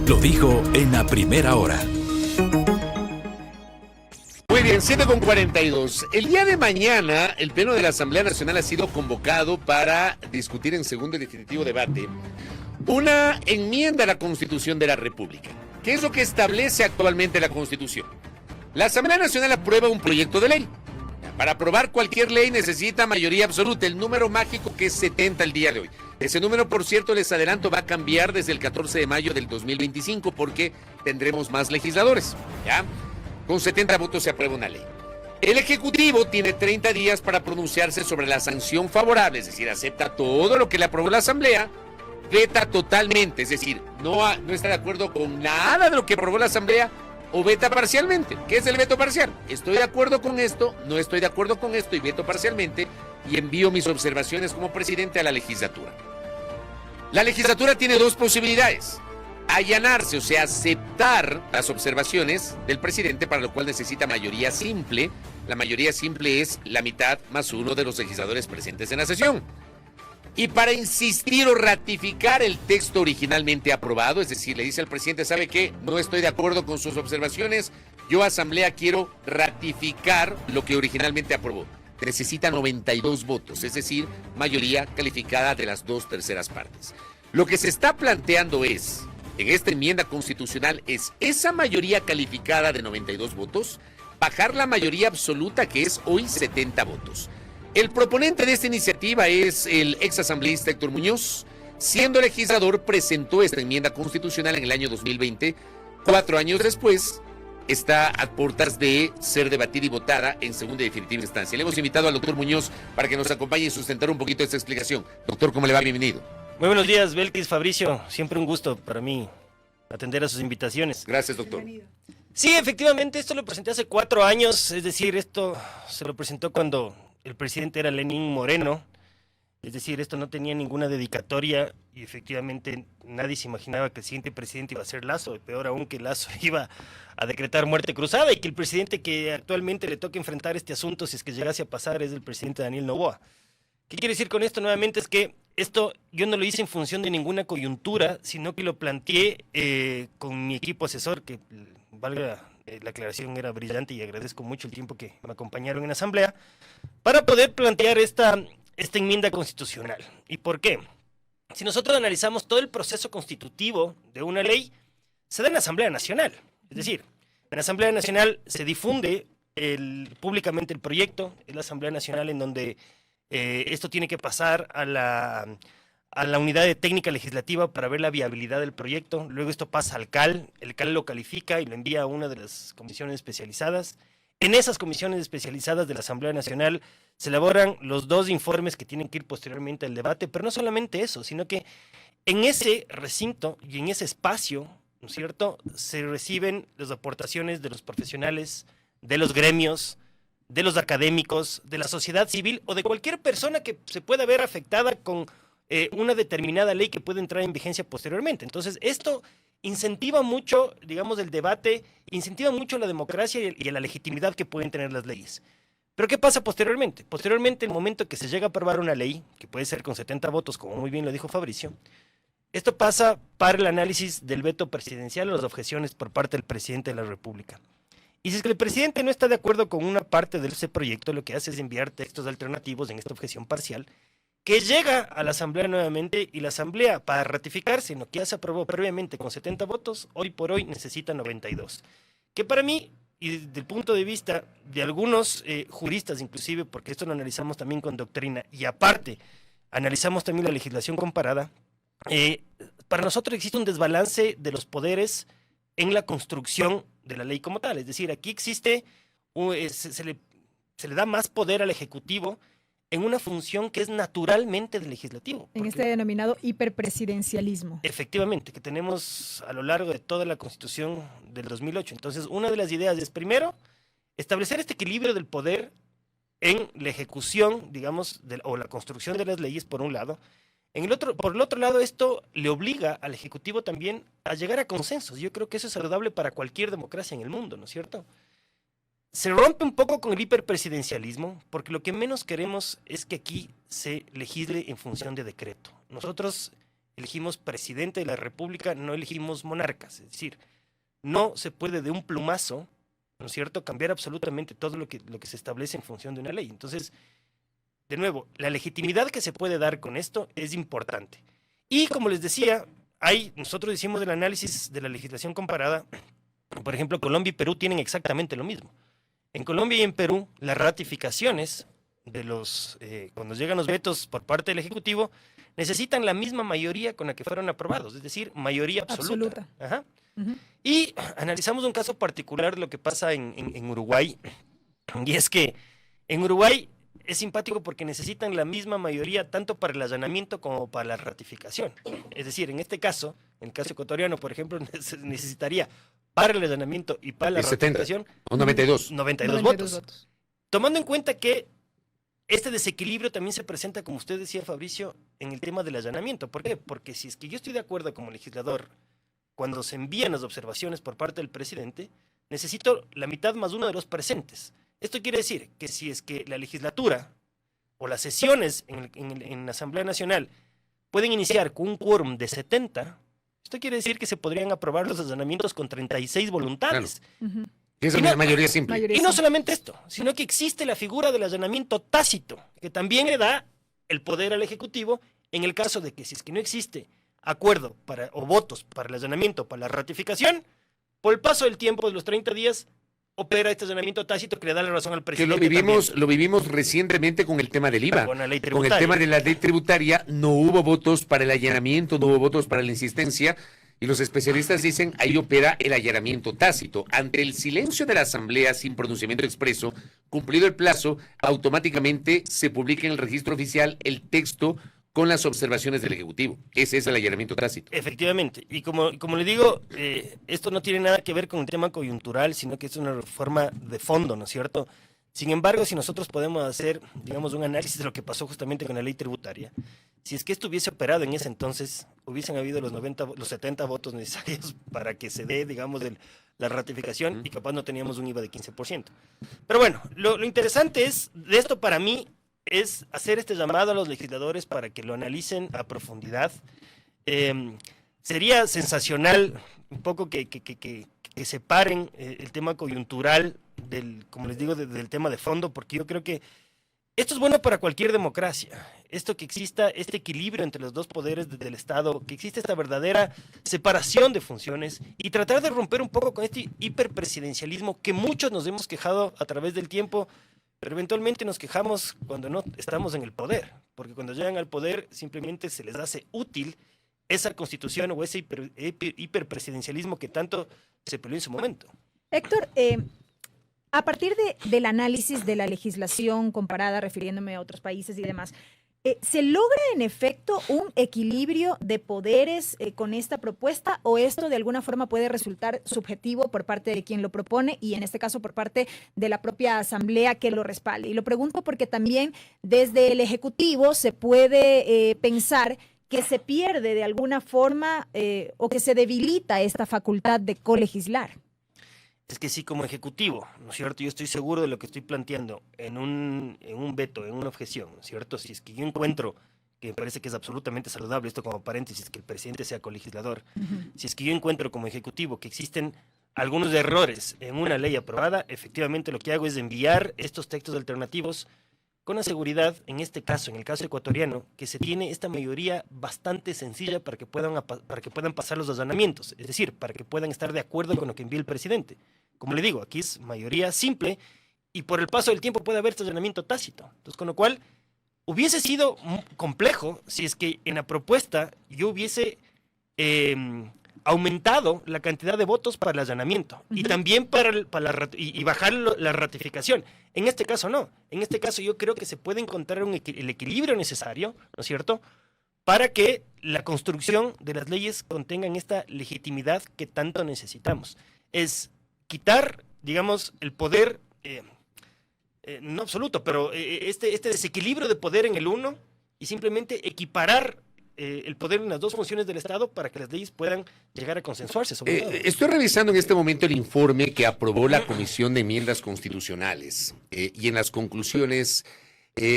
Lo dijo en la primera hora. Muy bien, 7:42. El día de mañana, el Pleno de la Asamblea Nacional ha sido convocado para discutir en segundo y definitivo debate una enmienda a la Constitución de la República. ¿Qué es lo que establece actualmente la Constitución? La Asamblea Nacional aprueba un proyecto de ley. Para aprobar cualquier ley necesita mayoría absoluta, el número mágico que es 70 el día de hoy. Ese número, por cierto, les adelanto, va a cambiar desde el 14 de mayo del 2025 porque tendremos más legisladores, ¿ya? Con 70 votos se aprueba una ley. El Ejecutivo tiene 30 días para pronunciarse sobre la sanción favorable, es decir, acepta todo lo que le aprobó la Asamblea, veta totalmente, es decir, no está de acuerdo con nada de lo que aprobó la Asamblea o veta parcialmente. ¿Qué es el veto parcial? Estoy de acuerdo con esto, no estoy de acuerdo con esto y veto parcialmente y envío mis observaciones como presidente a la legislatura. La legislatura tiene dos posibilidades: allanarse, o sea, aceptar las observaciones del presidente, para lo cual necesita mayoría simple. La mayoría simple es la mitad más uno de los legisladores presentes en la sesión. Y para insistir o ratificar el texto originalmente aprobado, es decir, le dice al presidente, ¿sabe qué? No estoy de acuerdo con sus observaciones, yo, Asamblea, quiero ratificar lo que originalmente aprobó. Necesita 92 votos, es decir, mayoría calificada de las 2/3 partes. Lo que se está planteando es, en esta enmienda constitucional, es esa mayoría calificada de 92 votos, bajar la mayoría absoluta, que es hoy 70 votos. El proponente de esta iniciativa es el exasambleísta Héctor Muñoz. Siendo legislador, presentó esta enmienda constitucional en el año 2020. 4 años después, está a puertas de ser debatida y votada en segunda y definitiva instancia. Le hemos invitado al doctor Muñoz para que nos acompañe y sustentar un poquito esta explicación. Doctor, ¿cómo le va? Bienvenido. Muy buenos días, Belkis, Fabricio. Siempre un gusto para mí atender a sus invitaciones. Gracias, doctor. Sí, efectivamente, esto lo presenté hace 4 años. Es decir, esto se lo presentó cuando el presidente era Lenín Moreno. Es decir, esto no tenía ninguna dedicatoria y efectivamente nadie se imaginaba que el siguiente presidente iba a ser Lazo, y peor aún que Lazo iba a decretar muerte cruzada y que el presidente que actualmente le toca enfrentar este asunto, si es que llegase a pasar, es el presidente Daniel Noboa. ¿Qué quiere decir con esto nuevamente? Es que esto yo no lo hice en función de ninguna coyuntura, sino que lo planteé con mi equipo asesor, que valga la aclaración, era brillante y agradezco mucho el tiempo que me acompañaron en la asamblea, para poder plantear esta enmienda constitucional. ¿Y por qué? Si nosotros analizamos todo el proceso constitutivo de una ley, se da en la Asamblea Nacional. Es decir, en la Asamblea Nacional se difunde públicamente el proyecto, en la Asamblea Nacional en donde esto tiene que pasar a la unidad de técnica legislativa para ver la viabilidad del proyecto. Luego esto pasa al CAL, el CAL lo califica y lo envía a una de las comisiones especializadas. En esas comisiones especializadas de la Asamblea Nacional se elaboran los 2 informes que tienen que ir posteriormente al debate, pero no solamente eso, sino que en ese recinto y en ese espacio, ¿no es cierto?, se reciben las aportaciones de los profesionales, de los gremios, de los académicos, de la sociedad civil o de cualquier persona que se pueda ver afectada con una determinada ley que puede entrar en vigencia posteriormente. Entonces, esto incentiva mucho, digamos, el debate, incentiva mucho la democracia y la legitimidad que pueden tener las leyes. Pero ¿qué pasa posteriormente? Posteriormente, el momento que se llega a aprobar una ley, que puede ser con 70 votos, como muy bien lo dijo Fabricio, esto pasa para el análisis del veto presidencial o las objeciones por parte del presidente de la República. Y si es que el presidente no está de acuerdo con una parte de ese proyecto, lo que hace es enviar textos alternativos en esta objeción parcial, que llega a la Asamblea nuevamente, y la Asamblea, para ratificarse en lo que ya se aprobó previamente con 70 votos, hoy por hoy necesita 92. Que para mí, y desde el punto de vista de algunos juristas inclusive, porque esto lo analizamos también con doctrina, y aparte analizamos también la legislación comparada, para nosotros existe un desbalance de los poderes en la construcción de la ley como tal. Es decir, aquí existe, se le da más poder al Ejecutivo en una función que es naturalmente del legislativo. En este denominado hiperpresidencialismo. Efectivamente, que tenemos a lo largo de toda la Constitución del 2008. Entonces, una de las ideas es, primero, establecer este equilibrio del poder en la ejecución, digamos, o la construcción de las leyes, por un lado. Por el otro lado, esto le obliga al Ejecutivo también a llegar a consensos. Yo creo que eso es saludable para cualquier democracia en el mundo, ¿no es cierto? Se rompe un poco con el hiperpresidencialismo, porque lo que menos queremos es que aquí se legisle en función de decreto. Nosotros elegimos presidente de la República, no elegimos monarcas. Es decir, no se puede de un plumazo, ¿no es cierto?, cambiar absolutamente todo lo que se establece en función de una ley. Entonces, de nuevo, la legitimidad que se puede dar con esto es importante. Y como les decía, nosotros hicimos el análisis de la legislación comparada. Por ejemplo, Colombia y Perú tienen exactamente lo mismo. En Colombia y en Perú, las ratificaciones de cuando llegan los vetos por parte del Ejecutivo, necesitan la misma mayoría con la que fueron aprobados, es decir, mayoría absoluta. Ajá. Ujú. Y analizamos un caso particular de lo que pasa en Uruguay, y es que en Uruguay es simpático porque necesitan la misma mayoría tanto para el allanamiento como para la ratificación. Es decir, en este caso, en el caso ecuatoriano, por ejemplo, necesitaría para el allanamiento y para la El 70, ratificación o 92. 92 votos. Tomando en cuenta que este desequilibrio también se presenta, como usted decía, Fabricio, en el tema del allanamiento. ¿Por qué? Porque si es que yo estoy de acuerdo como legislador, cuando se envían las observaciones por parte del presidente, necesito la mitad más uno de los presentes. Esto quiere decir que si es que la legislatura o las sesiones en la Asamblea Nacional pueden iniciar con un quórum de 70, esto quiere decir que se podrían aprobar los allanamientos con 36 voluntades. Ujú. Esa es Y la no- mayoría simple. Mayoría. Y no solamente esto, sino que existe la figura del allanamiento tácito, que también le da el poder al Ejecutivo en el caso de que si es que no existe acuerdo o votos para el allanamiento, para la ratificación, por el paso del tiempo de los 30 días, opera este allanamiento tácito que le da la razón al Que presidente. lo vivimos recientemente con el tema del IVA. Con la ley Con el tributaria. tema de la ley tributaria no hubo votos para el allanamiento, no hubo votos para la insistencia, y los especialistas dicen ahí opera el allanamiento tácito. Ante el silencio de la Asamblea sin pronunciamiento expreso, cumplido el plazo, automáticamente se publica en el registro oficial el texto con las observaciones del Ejecutivo. Ese es el allanamiento tácito. Efectivamente, y como le digo, esto no tiene nada que ver con el tema coyuntural, sino que es una reforma de fondo, ¿no es cierto? Sin embargo, si nosotros podemos hacer, digamos, un análisis de lo que pasó justamente con la ley tributaria, si es que esto hubiese operado en ese entonces, hubiesen habido los 70 votos necesarios para que se dé, digamos, la ratificación y capaz no teníamos un IVA de 15%. Pero bueno, lo interesante de esto para mí es hacer este llamado a los legisladores para que lo analicen a profundidad. Sería sensacional un poco que separen el tema coyuntural como les digo, del tema de fondo, porque yo creo que esto es bueno para cualquier democracia. Esto que exista este equilibrio entre los dos poderes del Estado, que exista esta verdadera separación de funciones y tratar de romper un poco con este hiperpresidencialismo que muchos nos hemos quejado a través del tiempo, pero eventualmente nos quejamos cuando no estamos en el poder, porque cuando llegan al poder simplemente se les hace útil esa constitución o ese hiperpresidencialismo que tanto se peleó en su momento. Héctor, a partir del análisis de la legislación comparada, refiriéndome a otros países y demás, ¿se logra en efecto un equilibrio de poderes con esta propuesta o esto de alguna forma puede resultar subjetivo por parte de quien lo propone y en este caso por parte de la propia asamblea que lo respalde? Y lo pregunto porque también desde el Ejecutivo se puede pensar que se pierde de alguna forma o que se debilita esta facultad de colegislar. Es que sí, como ejecutivo, ¿no es cierto? Yo estoy seguro de lo que estoy planteando en un veto, en una objeción, ¿no es cierto? Si es que yo encuentro, que me parece que es absolutamente saludable, esto como paréntesis, que el presidente sea colegislador, si es que yo encuentro como ejecutivo que existen algunos errores en una ley aprobada, efectivamente lo que hago es enviar estos textos alternativos con la seguridad, en este caso, en el caso ecuatoriano, que se tiene esta mayoría bastante sencilla para que puedan pasar los allanamientos, es decir, para que puedan estar de acuerdo con lo que envía el presidente. Como le digo, aquí es mayoría simple y por el paso del tiempo puede haber este allanamiento tácito. Entonces, con lo cual, hubiese sido complejo si es que en la propuesta yo hubiese aumentado la cantidad de votos para el allanamiento y también y bajar la ratificación. En este caso no. En este caso yo creo que se puede encontrar el equilibrio necesario, ¿no es cierto?, para que la construcción de las leyes contengan esta legitimidad que tanto necesitamos. Es quitar, digamos, el poder, no absoluto, pero este desequilibrio de poder en el uno y simplemente equiparar el poder en las dos funciones del Estado para que las leyes puedan llegar a consensuarse sobre todo. Estoy revisando en este momento el informe que aprobó la Comisión de Enmiendas Constitucionales y en las conclusiones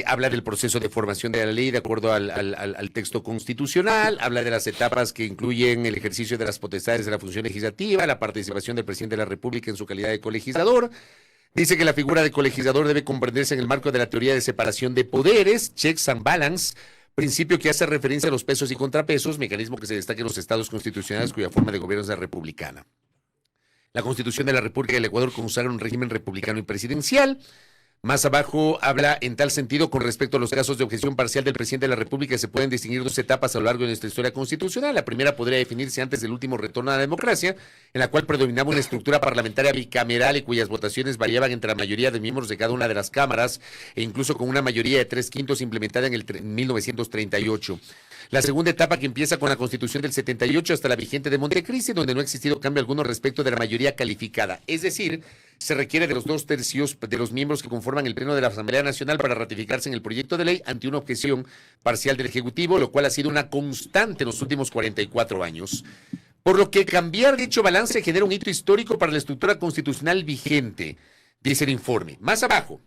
Habla del proceso de formación de la ley de acuerdo al texto constitucional, habla de las etapas que incluyen el ejercicio de las potestades de la función legislativa, la participación del presidente de la República en su calidad de colegislador. Dice que la figura de colegislador debe comprenderse en el marco de la teoría de separación de poderes, checks and balance, principio que hace referencia a los pesos y contrapesos, mecanismo que se destaca en los estados constitucionales cuya forma de gobierno es la republicana. La Constitución de la República del Ecuador consagra un régimen republicano y presidencial. Más abajo habla en tal sentido con respecto a los casos de objeción parcial del presidente de la República se pueden distinguir dos etapas a lo largo de nuestra historia constitucional. La primera podría definirse antes del último retorno a la democracia, en la cual predominaba una estructura parlamentaria bicameral y cuyas votaciones variaban entre la mayoría de miembros de cada una de las cámaras e incluso con una mayoría de 3/5 implementada en 1938. La segunda etapa que empieza con la Constitución del 78 hasta la vigente de Montecristi, donde no ha existido cambio alguno respecto de la mayoría calificada. Es decir, se requiere de los 2/3 de los miembros que conforman el Pleno de la Asamblea Nacional para ratificarse en el proyecto de ley ante una objeción parcial del Ejecutivo, lo cual ha sido una constante en los últimos 44 años. Por lo que cambiar dicho balance genera un hito histórico para la estructura constitucional vigente, dice el informe. Más abajo.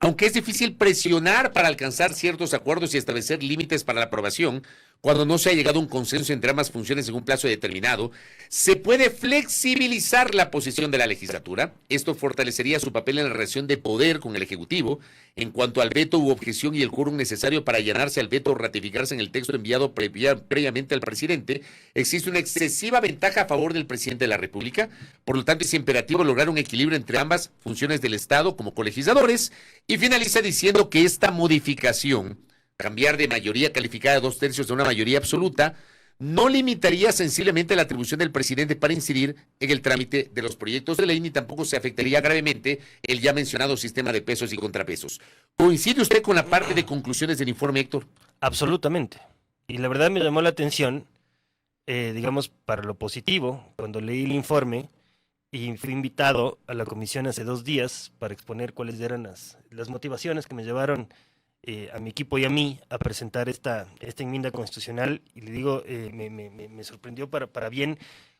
Aunque es difícil presionar para alcanzar ciertos acuerdos y establecer límites para la aprobación, cuando no se ha llegado a un consenso entre ambas funciones en un plazo determinado, se puede flexibilizar la posición de la legislatura. Esto fortalecería su papel en la relación de poder con el Ejecutivo en cuanto al veto u objeción y el quórum necesario para allanarse al veto o ratificarse en el texto enviado previamente al presidente. Existe una excesiva ventaja a favor del presidente de la República. Por lo tanto, es imperativo lograr un equilibrio entre ambas funciones del Estado como colegisladores. Y finaliza diciendo que esta modificación, cambiar de mayoría calificada a 2/3 de una mayoría absoluta, no limitaría sensiblemente la atribución del presidente para incidir en el trámite de los proyectos de ley, ni tampoco se afectaría gravemente el ya mencionado sistema de pesos y contrapesos. ¿Coincide usted con la parte de conclusiones del informe, Héctor? Absolutamente. Y la verdad me llamó la atención, digamos, para lo positivo, cuando leí el informe y fui invitado a la comisión hace 2 días para exponer cuáles eran las motivaciones que me llevaron a mi equipo y a mí a presentar esta enmienda constitucional, y le digo, me sorprendió para bien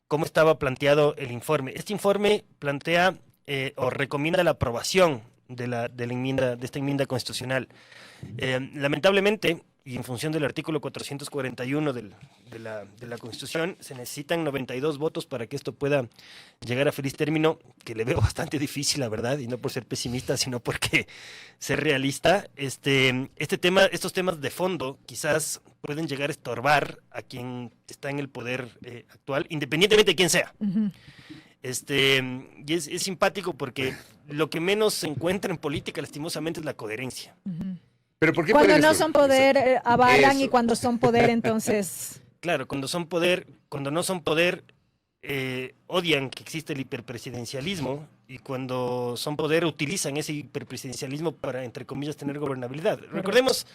cómo estaba planteado el informe. Este informe plantea o recomienda la aprobación de esta enmienda constitucional. Lamentablemente, y en función del artículo 441 de la Constitución, se necesitan 92 votos para que esto pueda llegar a feliz término, que le veo bastante difícil, la verdad, y no por ser pesimista, sino porque ser realista. Estos temas de fondo quizás pueden llegar a estorbar a quien está en el poder actual, independientemente de quién sea. Ujú. Y es simpático porque lo que menos se encuentra en política, lastimosamente, es la coherencia. Ujú. ¿Pero por qué Cuando pueden no estar- son poder, avalan, Eso. y cuando son poder, entonces... Claro, cuando no son poder, odian que existe el hiperpresidencialismo, y cuando son poder utilizan ese hiperpresidencialismo para, entre comillas, tener gobernabilidad. Recordemos,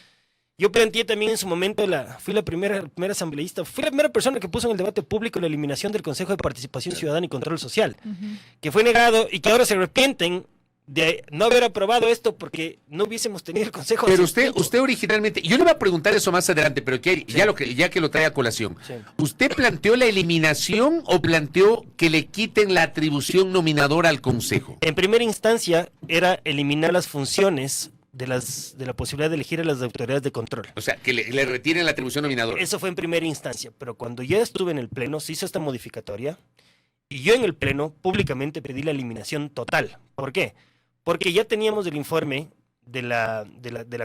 yo planteé también en su momento, fui la primera asambleísta, fui la primera persona que puso en el debate público la eliminación del Consejo de Participación Ciudadana y Control Social, Ujú. que fue negado y que ahora se arrepienten de no haber aprobado esto porque no hubiésemos tenido el Consejo. Pero hace tiempo. usted originalmente, yo le voy a preguntar eso más adelante, pero ya que lo trae a colación, Sí. ¿usted planteó la eliminación o planteó que le quiten la atribución nominadora al Consejo? En primera instancia era eliminar las funciones de la posibilidad de elegir a las autoridades de control. O sea, que le retiren la atribución nominadora. Eso fue en primera instancia, pero cuando ya estuve en el Pleno se hizo esta modificatoria y yo en el Pleno públicamente pedí la eliminación total. ¿Por qué? Porque ya teníamos el informe de la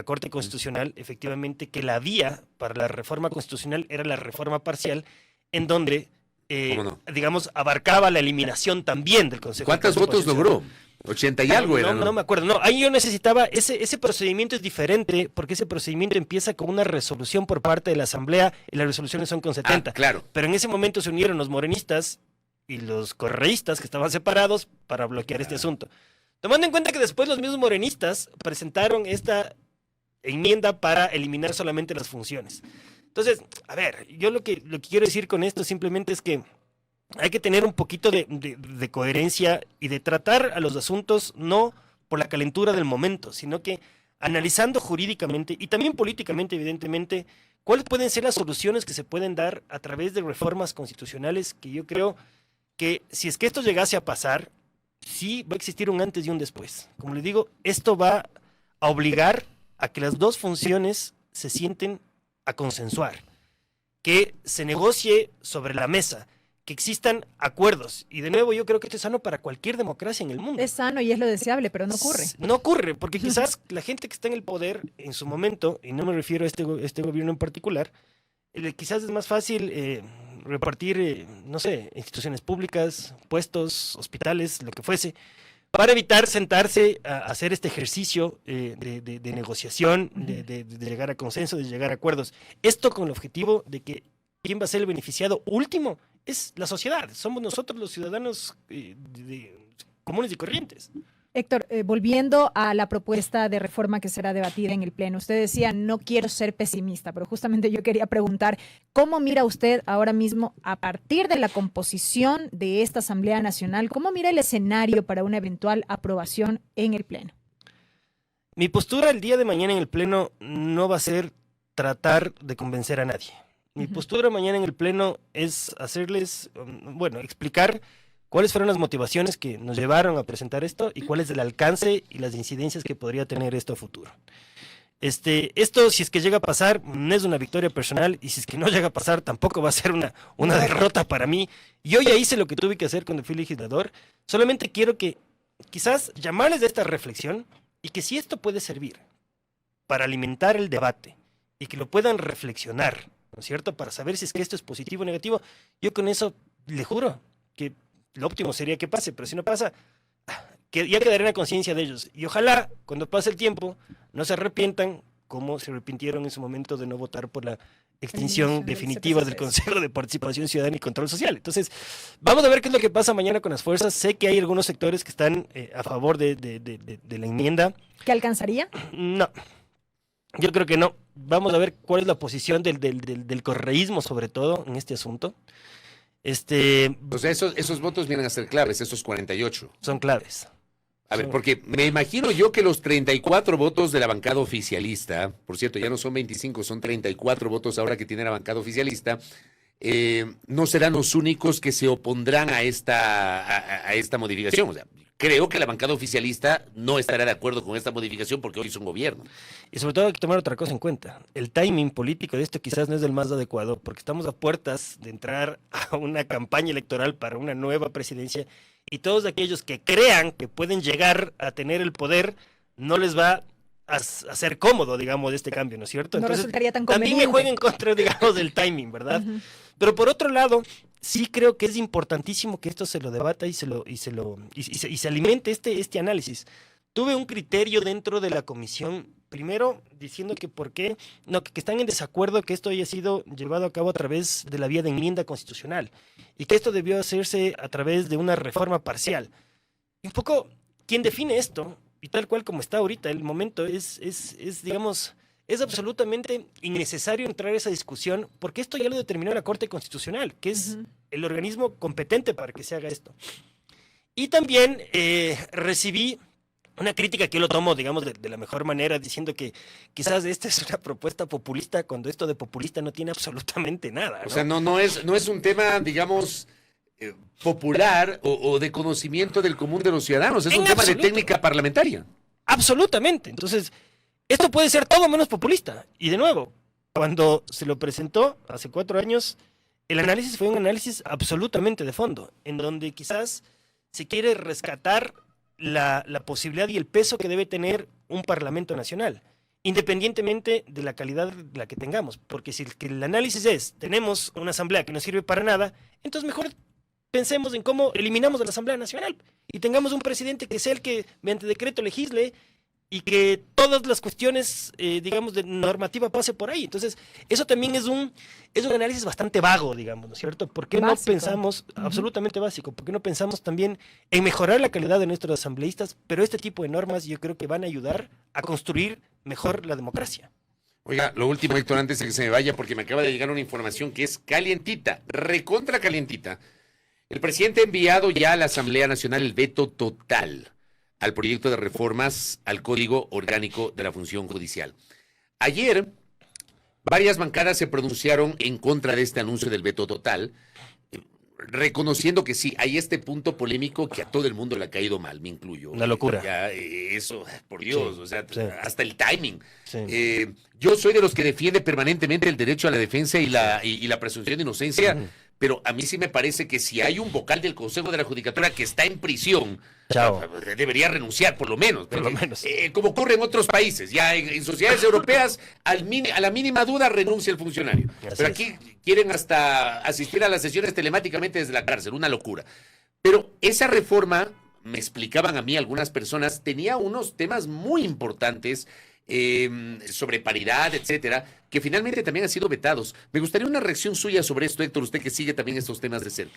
Corte Constitucional, efectivamente, que la vía para la reforma constitucional era la reforma parcial, en donde, ¿Cómo no? digamos, abarcaba la eliminación también del Consejo. ¿Cuántos de votos Participación logró? 80 y algo era, ¿no? No me acuerdo. No, ahí yo necesitaba, ese procedimiento es diferente porque ese procedimiento empieza con una resolución por parte de la Asamblea y las resoluciones son con 70. Ah, claro. Pero en ese momento se unieron los morenistas y los correístas que estaban separados para bloquear este asunto. Tomando en cuenta que después los mismos morenistas presentaron esta enmienda para eliminar solamente las funciones. Entonces, a ver, yo lo que quiero decir con esto simplemente es que hay que tener un poquito de coherencia y de tratar a los asuntos no por la calentura del momento, sino que analizando jurídicamente y también políticamente, evidentemente, cuáles pueden ser las soluciones que se pueden dar a través de reformas constitucionales que yo creo que si es que esto llegase a pasar, sí va a existir un antes y un después. Como les digo, esto va a obligar a que las dos funciones se sienten a consensuar, que se negocie sobre la mesa, que existan acuerdos. Y de nuevo, yo creo que esto es sano para cualquier democracia en el mundo. Es sano y es lo deseable, pero no ocurre. No ocurre, porque quizás la gente que está en el poder en su momento, y no me refiero a este gobierno en particular, quizás es más fácil repartir, no sé, instituciones públicas, puestos, hospitales, lo que fuese, para evitar sentarse a hacer este ejercicio de negociación, de llegar a consenso, de llegar a acuerdos. Esto con el objetivo de que quién va a ser el beneficiado último es la sociedad. Somos nosotros los ciudadanos comunes y corrientes. Héctor, volviendo a la propuesta de reforma que será debatida en el Pleno, usted decía, no quiero ser pesimista, pero justamente yo quería preguntar, ¿cómo mira usted ahora mismo, a partir de la composición de esta Asamblea Nacional, cómo mira el escenario para una eventual aprobación en el Pleno? Mi postura el día de mañana en el Pleno no va a ser tratar de convencer a nadie. Mi postura mañana en el Pleno es hacerles, explicar cuáles fueron las motivaciones que nos llevaron a presentar esto y cuál es el alcance y las incidencias que podría tener esto a futuro. Esto, si es que llega a pasar, no es una victoria personal, y si es que no llega a pasar, tampoco va a ser una derrota para mí. Yo ya hice lo que tuve que hacer cuando fui legislador. Solamente quiero que quizás llamarles a esta reflexión, y que si esto puede servir para alimentar el debate y que lo puedan reflexionar, ¿no es cierto?, para saber si es que esto es positivo o negativo, yo con eso le juro que lo óptimo sería que pase, pero si no pasa, que ya quedará en la conciencia de ellos. Y ojalá, cuando pase el tiempo, no se arrepientan como se arrepintieron en su momento de no votar por la extinción definitiva del Consejo de Participación Ciudadana y Control Social. Entonces, vamos a ver qué es lo que pasa mañana con las fuerzas. Sé que hay algunos sectores que están a favor de la enmienda. ¿Qué alcanzaría? No, yo creo que no. Vamos a ver cuál es la posición del correísmo, sobre todo, en este asunto. O sea, esos votos vienen a ser claves, esos 48. Son claves. A ver, porque me imagino yo que los 34 votos de la bancada oficialista, por cierto, ya no son 25, son 34 votos ahora que tiene la bancada oficialista, no serán los únicos que se opondrán a esta modificación. O sea, creo que la bancada oficialista no estará de acuerdo con esta modificación porque hoy es un gobierno. Y sobre todo hay que tomar otra cosa en cuenta. El timing político de esto quizás no es el más adecuado, porque estamos a puertas de entrar a una campaña electoral para una nueva presidencia, y todos aquellos que crean que pueden llegar a tener el poder, no les va a ser cómodo, digamos, de este cambio, ¿no es cierto? No resultaría tan también conveniente. me juega en contra, digamos, del timing, ¿verdad? Pero por otro lado, sí creo que es importantísimo que esto se lo debata y se alimente este análisis. Tuve un criterio dentro de la comisión, primero diciendo que que están en desacuerdo que esto haya sido llevado a cabo a través de la vía de enmienda constitucional y que esto debió hacerse a través de una reforma parcial. Y un poco, quien define esto, y tal cual como está ahorita el momento, digamos, es absolutamente innecesario entrar a esa discusión, porque esto ya lo determinó la Corte Constitucional, que es el organismo competente para que se haga esto. Y también recibí una crítica que yo lo tomo, digamos, de la mejor manera, diciendo que quizás esta es una propuesta populista, cuando esto de populista no tiene absolutamente nada, ¿no? O sea, no es un tema, digamos, popular o de conocimiento del común de los ciudadanos, es un tema de técnica parlamentaria. Absolutamente. Entonces, esto puede ser todo menos populista. Y de nuevo, cuando se lo presentó hace 4 años, el análisis fue un análisis absolutamente de fondo, en donde quizás se quiere rescatar la posibilidad y el peso que debe tener un Parlamento Nacional, independientemente de la calidad de la que tengamos. Porque si el análisis es, tenemos una asamblea que no sirve para nada, entonces mejor pensemos en cómo eliminamos a la Asamblea Nacional y tengamos un presidente que sea el que mediante decreto legisle y que todas las cuestiones, digamos, de normativa pase por ahí. Entonces, eso también es un análisis bastante vago, digamos, ¿no es cierto? ¿Por qué no pensamos, absolutamente básico, por qué no pensamos también en mejorar la calidad de nuestros asambleístas? Pero este tipo de normas yo creo que van a ayudar a construir mejor la democracia. Oiga, lo último, Héctor, antes de que se me vaya, porque me acaba de llegar una información que es calientita, recontra calientita. El presidente ha enviado ya a la Asamblea Nacional el veto total al proyecto de reformas al Código Orgánico de la Función Judicial. Ayer, varias bancadas se pronunciaron en contra de este anuncio del veto total. reconociendo que sí, hay este punto polémico que a todo el mundo le ha caído mal, me incluyo. Una locura. Ya, eso, por Dios, Sí, o sea, sí. hasta el timing. Sí. Yo soy de los que defiende permanentemente el derecho a la defensa y la presunción de inocencia, Ujú. pero a mí sí me parece que si hay un vocal del Consejo de la Judicatura que está en prisión, Chao. debería renunciar, por lo menos. Por lo menos. Como ocurre en otros países, ya en sociedades europeas, a la mínima duda renuncia el funcionario. Así Pero es. aquí quieren hasta asistir a las sesiones telemáticamente desde la cárcel, una locura. Pero esa reforma, me explicaban a mí algunas personas, tenía unos temas muy importantes sobre paridad, etcétera, que finalmente también han sido vetados. Me gustaría una reacción suya sobre esto, Héctor, usted que sigue también estos temas de cerca.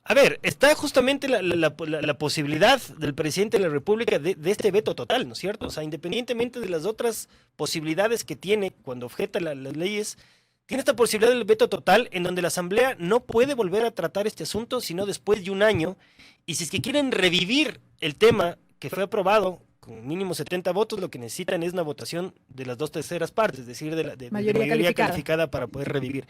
A ver, está justamente la posibilidad del presidente de la República de este veto total, ¿no es cierto? O sea, independientemente de las otras posibilidades que tiene cuando objeta las leyes, tiene esta posibilidad del veto total en donde la Asamblea no puede volver a tratar este asunto sino después de un año. Y si es que quieren revivir el tema que fue aprobado con mínimo 70 votos, lo que necesitan es una votación de las 2/3 partes, es decir, de mayoría calificada para poder revivir.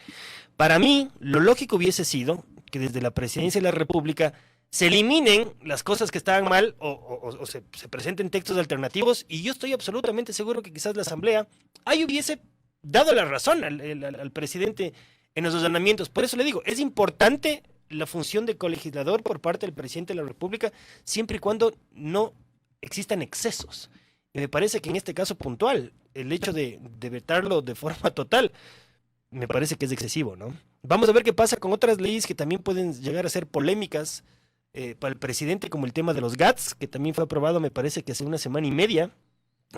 Para mí, lo lógico hubiese sido que desde la Presidencia de la República se eliminen las cosas que estaban mal o se presenten textos alternativos, y yo estoy absolutamente seguro que quizás la Asamblea ahí hubiese dado la razón al presidente en los ordenamientos. Por eso le digo, es importante la función de colegislador por parte del presidente de la República, siempre y cuando no existan excesos. Y me parece que en este caso puntual, el hecho de vetarlo de forma total, me parece que es excesivo, ¿no? Vamos a ver qué pasa con otras leyes que también pueden llegar a ser polémicas para el presidente, como el tema de los GATS, que también fue aprobado, me parece que hace una semana y media.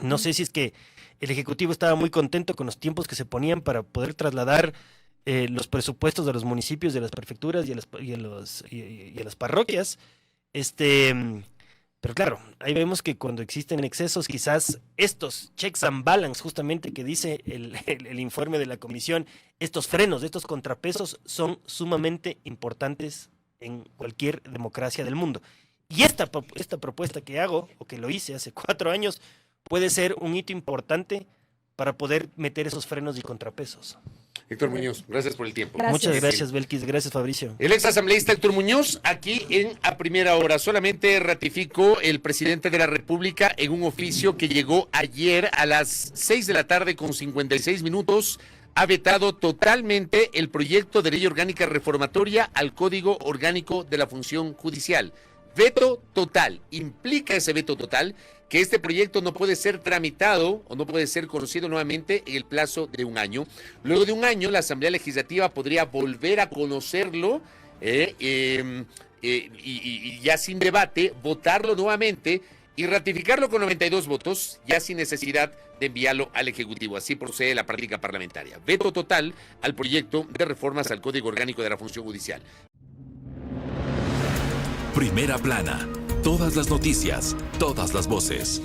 No sé si es que el Ejecutivo estaba muy contento con los tiempos que se ponían para poder trasladar los presupuestos de los municipios, de las prefecturas y a las parroquias. Pero claro, ahí vemos que cuando existen excesos, quizás estos checks and balance, justamente que dice el informe de la comisión, estos frenos, estos contrapesos son sumamente importantes en cualquier democracia del mundo. Y esta propuesta que hago, o que lo hice hace 4 años, puede ser un hito importante para poder meter esos frenos y contrapesos. Héctor Muñoz, gracias por el tiempo. Gracias. Muchas gracias, Belkis. Gracias, Fabricio. El ex asambleísta Héctor Muñoz, aquí en A Primera Hora. Solamente ratificó el presidente de la República en un oficio que llegó ayer a las 6 de la tarde con 56 minutos. Ha vetado totalmente el proyecto de ley orgánica reformatoria al Código Orgánico de la Función Judicial. Veto total. Implica ese veto total que este proyecto no puede ser tramitado o no puede ser conocido nuevamente en el plazo de un año. Luego de un año, la Asamblea Legislativa podría volver a conocerlo y ya sin debate, votarlo nuevamente y ratificarlo con 92 votos, ya sin necesidad de enviarlo al Ejecutivo. Así procede la práctica parlamentaria. Veto total al proyecto de reformas al Código Orgánico de la Función Judicial. Primera plana. Todas las noticias, todas las voces.